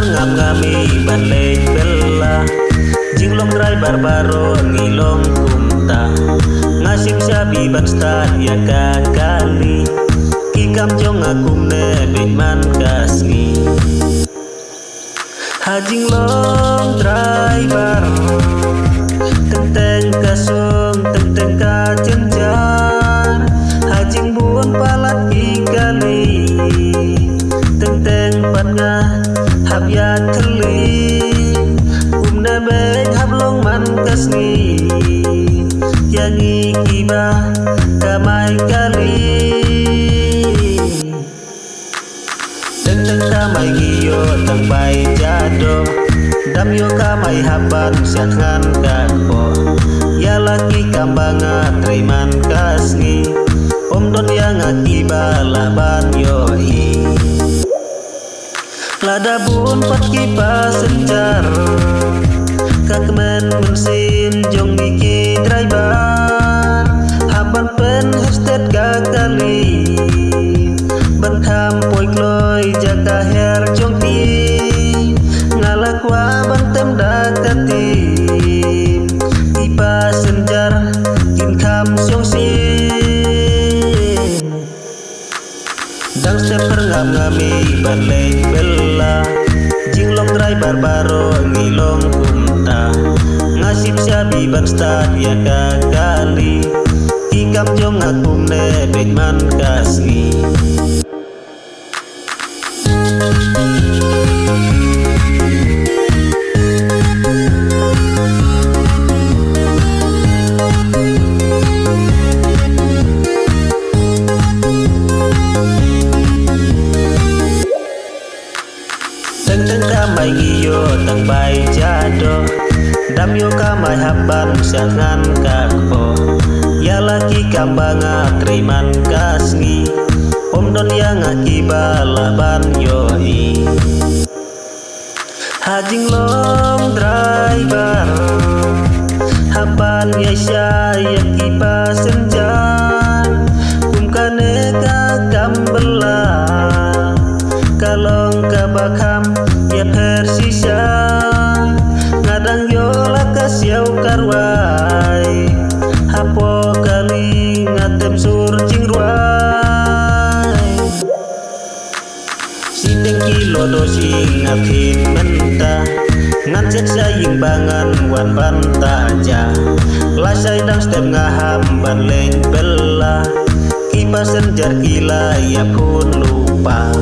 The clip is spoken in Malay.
Ngam-ngami balik bela jinglong driver baru ngilong kumta ngasim sabi banstat ya kakali kikam jong akum nebit man kasngi hajinglong driver tenteng kasung tenteng kajenjar hajing buon palat ikali tenteng patngah habya thli umna be hablong man kasni yangi kiba kamai kali tentang kamai giyo tang bai jado dam yo kamai haban syatngan kakpo ya laki kambanga triman kasni om don yang akiba laban yoi lada bun pat kipas senjar kakmen mensin jong biki driver haban pen hashtag gakali bankham poi kloi jaka her jong ti ngalakwa bantem dakati kipas senjar kinkam syong sin dang seper ngam-ngami balik bela jinglong driver baru ngilong kumta ngasip sabi banstat ya kakali ikam jong akum nebit man kasngi tentang kamai giyo tang bai jado dam yo kamai haban sangan kakpo ya laki kambanga triman kasngi om don yang akiba laban yoi hajinglong driver haban ya saya kipas senjan kumkane kakam bela kalong kabakam ya persisa ngadang yola kasyau karwai hapo kali ngatem sur jingruai siteng kilo dosi ngapit menta ngancet saying bangan wan bantaja lasai dang step ngaham ban leng bela kipas senjar gila ya pun lupa.